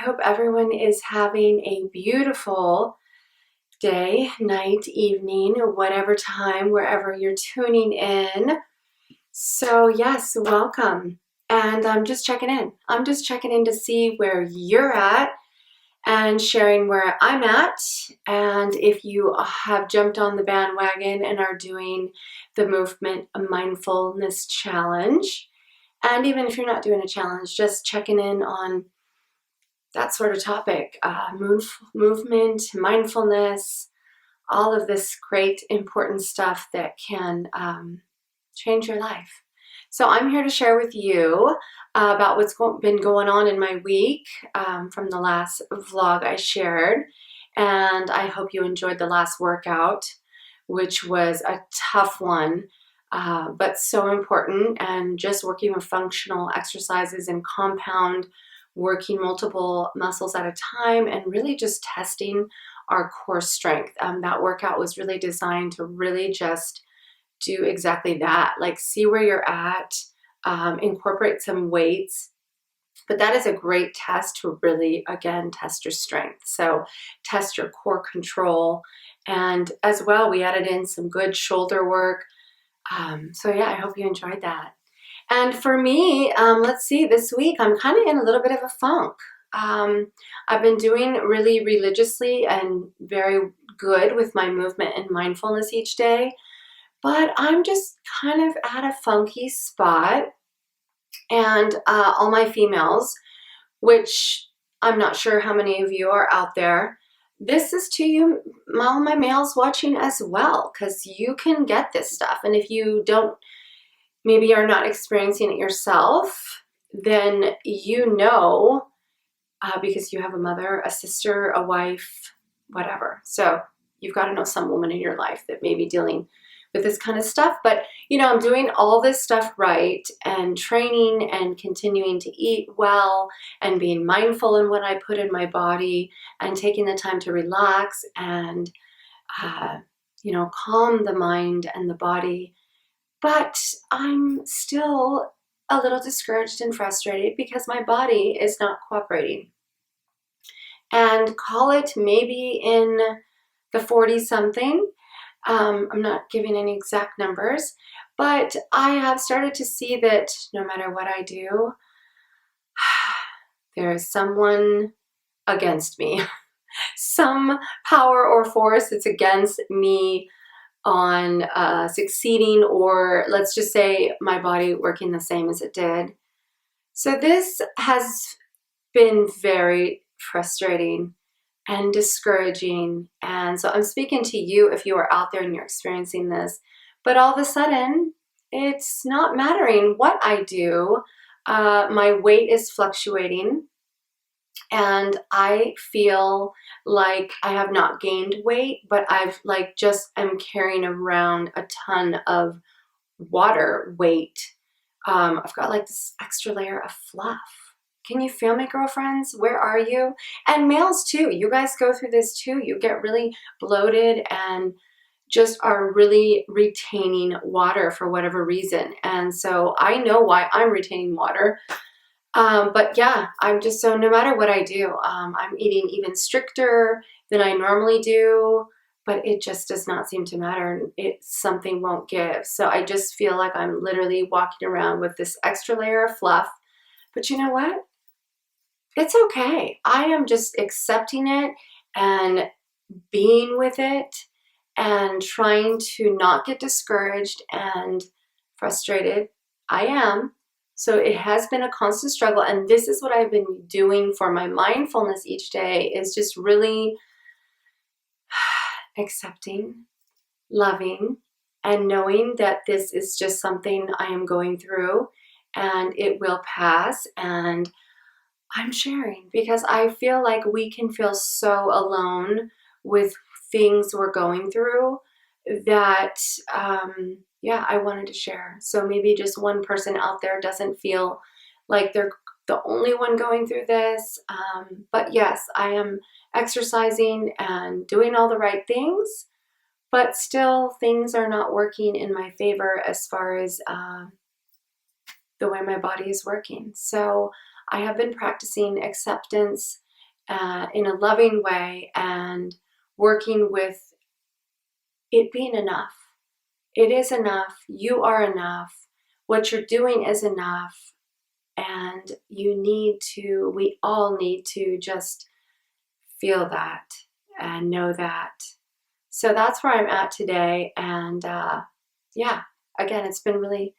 hope everyone is having a beautiful day, night, evening, whatever time, wherever you're tuning in. So yes, welcome. And I'm just checking in. I'm just checking in to see where you're at and sharing where I'm at. And if you have jumped on the bandwagon and are doing the movement mindfulness challenge, and even if you're not doing a challenge, just checking in on that sort of topic, movement, mindfulness, all of this great important stuff that can change your life. So I'm here to share with you about what's been going on in my week from the last vlog I shared. And I hope you enjoyed the last workout, which was a tough one, but so important. And just working with functional exercises and compound, working multiple muscles at a time, and really just testing our core strength. That workout was really designed to really just do exactly that, like see where you're at, incorporate some weights. But that is a great test to really, again, test your strength. So test your core control. And as well, we added in some good shoulder work. So yeah, I hope you enjoyed that. And for me, let's see, this week I'm kind of in a little bit of a funk. I've been doing really religiously and very good with my movement and mindfulness each day, but I'm just kind of at a funky spot. And all my females, which I'm not sure how many of you are out there, this is to you, all my males watching as well, because you can get this stuff. And if you don't, maybe are not experiencing it yourself, then you know, because you have a mother, a sister, a wife, whatever. So you've got to know some woman in your life that may be dealing with this kind of stuff. But, you know, I'm doing all this stuff right and training and continuing to eat well and being mindful in what I put in my body and taking the time to relax and, you know, calm the mind and the body. But I'm still a little discouraged and frustrated because my body is not cooperating. And call it maybe in the 40 something. I'm not giving any exact numbers, but I have started to see that no matter what I do, there is someone against me, some power or force that's against me on succeeding, or let's just say my body working the same as it did. So this has been very frustrating and discouraging. And so I'm speaking to you if you are out there and you're experiencing this, but all of a sudden it's not mattering what I do. My weight is fluctuating and I feel like I have not gained weight, but I've like just am carrying around a ton of water weight. I've got like this extra layer of fluff. Can you feel me, girlfriends? Where are you? And males too. You guys go through this too. You get really bloated and just are really retaining water for whatever reason. And so I know why I'm retaining water. But yeah, I'm just, so no matter what I do, I'm eating even stricter than I normally do, but it just does not seem to matter. Something won't give. So I just feel like I'm literally walking around with this extra layer of fluff. But you know what? It's okay. I am just accepting it and being with it and trying to not get discouraged and frustrated. I am. So it has been a constant struggle. And this is what I've been doing for my mindfulness each day, is just really accepting, loving, and knowing that this is just something I am going through and it will pass. And I'm sharing because I feel like we can feel so alone with things we're going through that, yeah, I wanted to share. So maybe just one person out there doesn't feel like they're the only one going through this. But yes, I am exercising and doing all the right things, but still things are not working in my favor as far as the way my body is working. So I have been practicing acceptance in a loving way and working with it being enough. It is enough. You are enough. What you're doing is enough. And we all need to just feel that and know that. So that's where I'm at today. And yeah, again, it's been really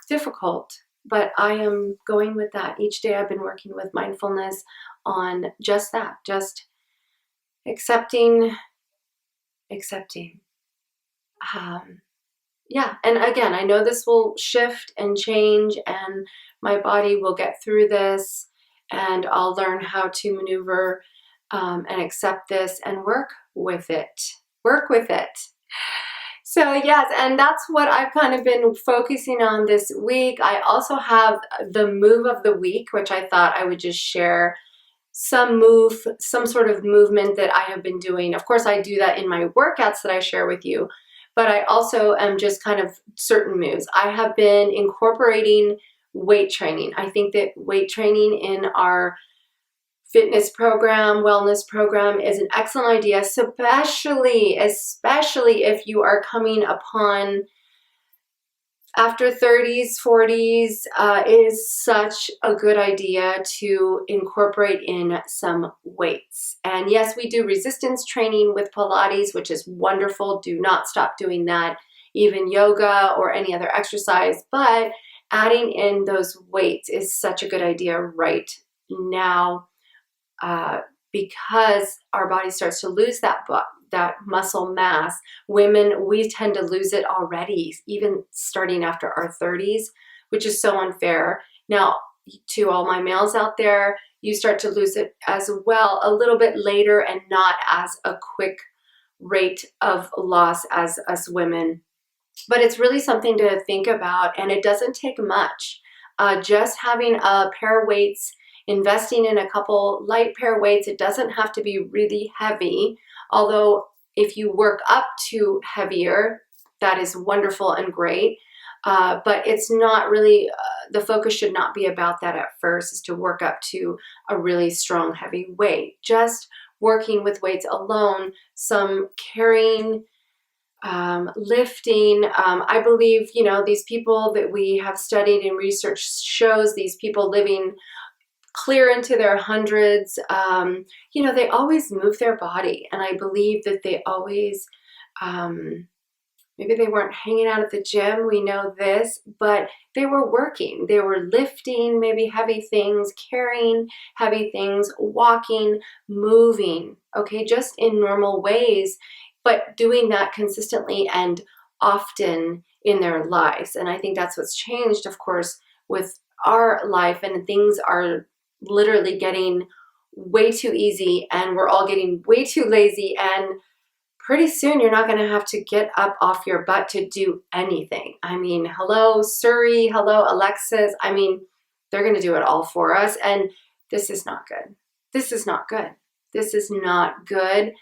difficult, but I am going with that. Each day I've been working with mindfulness on just that, just accepting. Yeah, and again, I know this will shift and change, and my body will get through this, and I'll learn how to maneuver and accept this and work with it. Work with it. So yes, and that's what I've kind of been focusing on this week. I also have the move of the week, which I thought I would just share some sort of movement that I have been doing. Of course, I do that in my workouts that I share with you, but I also am just kind of certain moves. I have been incorporating weight training. I think that weight training in our fitness program, wellness program is an excellent idea, especially if you are coming upon after 30s, 40s. It is such a good idea to incorporate in some weights. And yes, we do resistance training with Pilates, which is wonderful. Do not stop doing that, even yoga or any other exercise. But adding in those weights is such a good idea right now, because our body starts to lose that muscle mass. Women, we tend to lose it already, even starting after our 30s, which is so unfair. Now, to all my males out there, you start to lose it as well a little bit later and not as a quick rate of loss as us women. But it's really something to think about, and it doesn't take much. Just having a pair of weights, investing in a couple light pair of weights. It doesn't have to be really heavy, although if you work up to heavier, that is wonderful and great. But it's not really, the focus should not be about that at first, is to work up to a really strong, heavy weight. Just working with weights alone, some carrying, lifting. I believe, these people that we have studied and research shows these people living clear into their hundreds, they always move their body. And I believe that they always, maybe they weren't hanging out at the gym, we know this, but they were working. They were lifting maybe heavy things, carrying heavy things, walking, moving, okay, just in normal ways, but doing that consistently and often in their lives. And I think that's what's changed, of course, with our life, and things are literally getting way too easy, and we're all getting way too lazy, and pretty soon you're not going to have to get up off your butt to do anything. I mean, hello Siri, hello Alexis. I mean, they're going to do it all for us, and this is not good. This is not good. This is not good.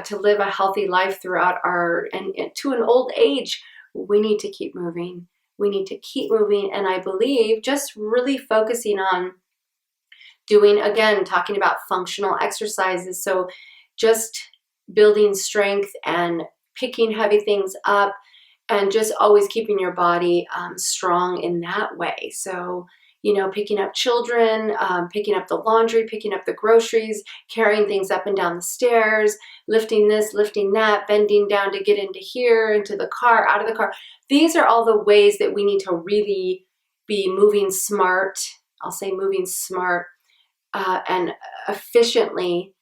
To live a healthy life throughout and to an old age, we need to keep moving. We need to keep moving, and I believe just really focusing on doing, again, talking about functional exercises. So just building strength and picking heavy things up, and just always keeping your body strong in that way. So, picking up children, picking up the laundry, picking up the groceries, carrying things up and down the stairs, lifting this, lifting that, bending down to get into here, into the car, out of the car. These are all the ways that we need to really be moving smart. I'll say moving smart and efficiently.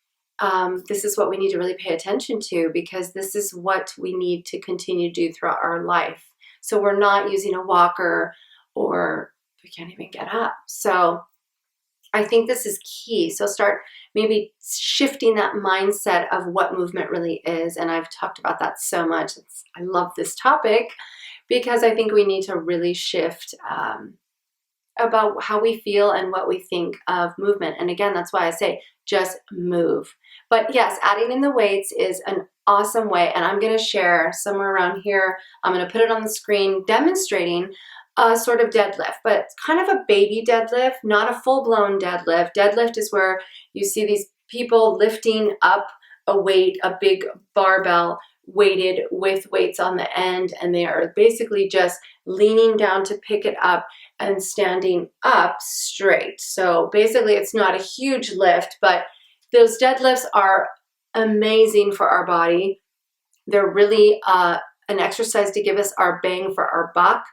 This is what we need to really pay attention to, because this is what we need to continue to do throughout our life. So we're not using a walker, or we can't even get up. So I think this is key. So start maybe shifting that mindset of what movement really is. And I've talked about that so much. I love this topic, because I think we need to really shift about how we feel and what we think of movement. And again, that's why I say just move. But yes, adding in the weights is an awesome way. And I'm going to share somewhere around here, I'm going to put it on the screen, demonstrating a sort of deadlift, but it's kind of a baby deadlift, not a full-blown deadlift. Deadlift is where you see these people lifting up a weight, a big barbell weighted with weights on the end, and they are basically just leaning down to pick it up and standing up straight. So basically it's not a huge lift, but those deadlifts are amazing for our body. They're really an exercise to give us our bang for our buck,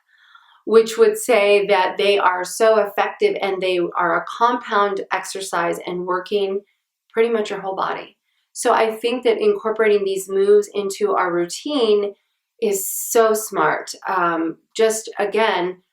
which would say that they are so effective and they are a compound exercise and working pretty much your whole body. So I think that incorporating these moves into our routine is so smart. Just again,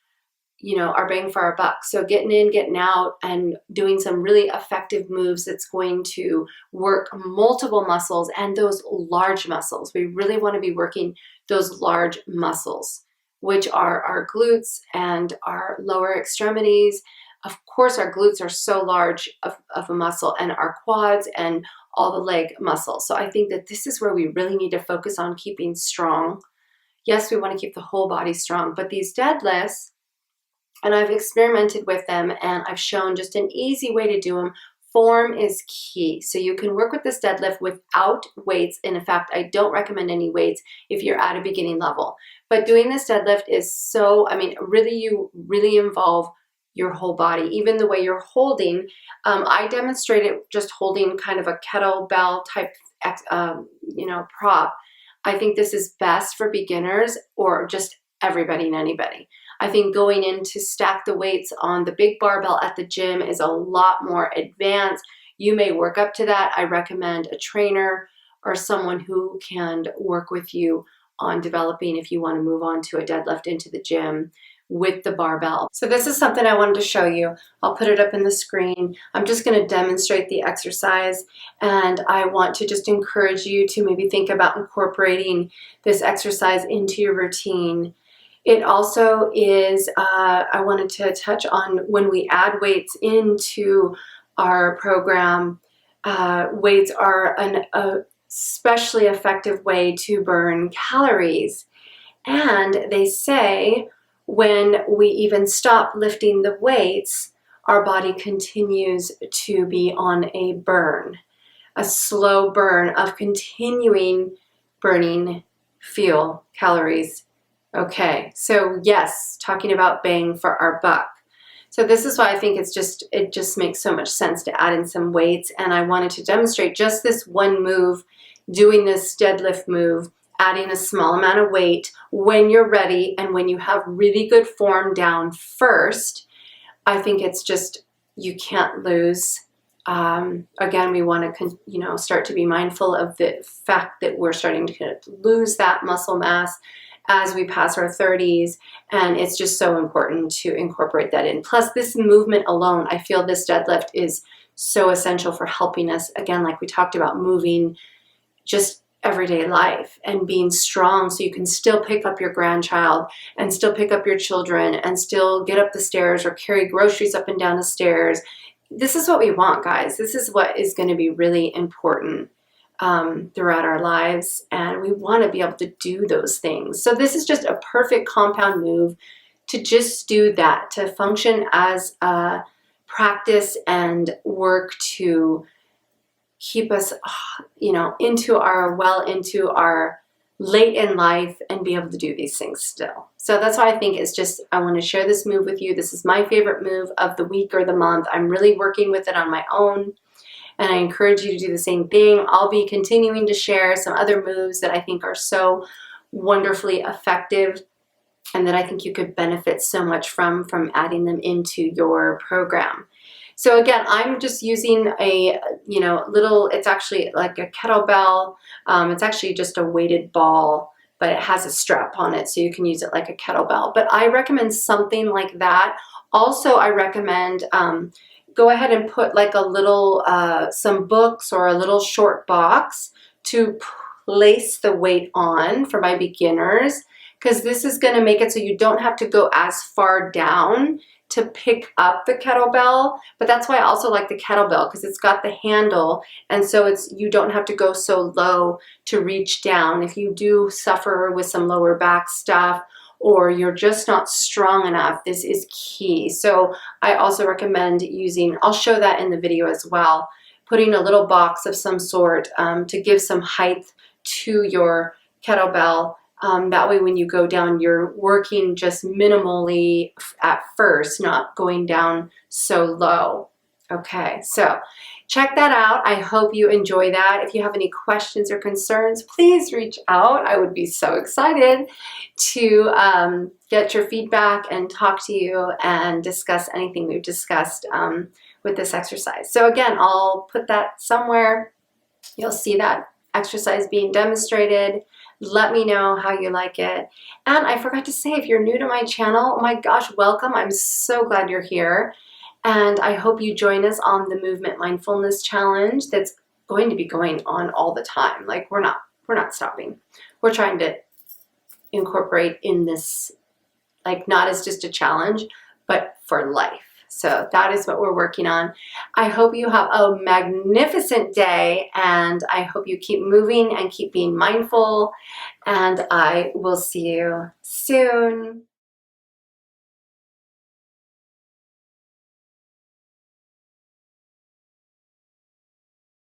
you know, our bang for our buck. So getting in, getting out, and doing some really effective moves that's going to work multiple muscles and those large muscles. We really want to be working those large muscles, which are our glutes and our lower extremities. Of course, our glutes are so large of a muscle, and our quads and all the leg muscles. So I think that this is where we really need to focus on keeping strong. Yes, we want to keep the whole body strong, but these deadlifts, and I've experimented with them and I've shown just an easy way to do them. Form is key. So you can work with this deadlift without weights. And in fact, I don't recommend any weights if you're at a beginning level. But doing this deadlift is so, I mean, really, you really involve your whole body, even the way you're holding. I demonstrated just holding kind of a kettlebell type, prop. I think this is best for beginners or just everybody and anybody. I think going in to stack the weights on the big barbell at the gym is a lot more advanced. You may work up to that. I recommend a trainer or someone who can work with you on developing if you want to move on to a deadlift into the gym with the barbell. So this is something I wanted to show you. I'll put it up in the screen. I'm just going to demonstrate the exercise, and I want to just encourage you to maybe think about incorporating this exercise into your routine. It also is, I wanted to touch on when we add weights into our program, weights are an especially effective way to burn calories. And they say when we even stop lifting the weights, our body continues to be on a burn, a slow burn of continuing burning fuel, calories. Okay, so yes, talking about bang for our buck. So this is why I think it just makes so much sense to add in some weights, and I wanted to demonstrate just this one move, doing this deadlift move, adding a small amount of weight when you're ready and when you have really good form down first. I think it's just, you can't lose. Again, we want to start to be mindful of the fact that we're starting to lose that muscle mass as we pass our 30s, and it's just so important to incorporate that in. Plus, this movement alone, I feel this deadlift is so essential for helping us, again, like we talked about, moving just everyday life and being strong so you can still pick up your grandchild and still pick up your children and still get up the stairs or carry groceries up and down the stairs. This is what we want, guys. This is what is going to be really important throughout our lives, and we want to be able to do those things. So this is just a perfect compound move to just do that, to function as a practice and work to keep us, into our late in life and be able to do these things still. So that's why I think I want to share this move with you. This is my favorite move of the week or the month. I'm really working with it on my own, and I encourage you to do the same thing. I'll be continuing to share some other moves that I think are so wonderfully effective and that I think you could benefit so much from adding them into your program. So again, I'm just using a, it's actually like a kettlebell. It's actually just a weighted ball, but it has a strap on it, so you can use it like a kettlebell. But I recommend something like that. Also, I recommend go ahead and put like a little, some books or a little short box to place the weight on for my beginners, because this is going to make it so you don't have to go as far down to pick up the kettlebell. But that's why I also like the kettlebell, because it's got the handle, and so you don't have to go so low to reach down. If you do suffer with some lower back stuff, or you're just not strong enough, this is key. So I also recommend using, I'll show that in the video as well, putting a little box of some sort to give some height to your kettlebell. That way when you go down, you're working just minimally at first, not going down so low. Okay, so check that out. I hope you enjoy that. If you have any questions or concerns, please reach out. I would be so excited to get your feedback and talk to you and discuss anything we've discussed with this exercise. So again, I'll put that somewhere. You'll see that exercise being demonstrated. Let me know how you like it. And I forgot to say, if you're new to my channel, oh my gosh, welcome. I'm so glad you're here. And I hope you join us on the Movement Mindfulness Challenge that's going to be going on all the time. Like we're not stopping. We're trying to incorporate in this, like not as just a challenge, but for life. So that is what we're working on. I hope you have a magnificent day, and I hope you keep moving and keep being mindful, and I will see you soon.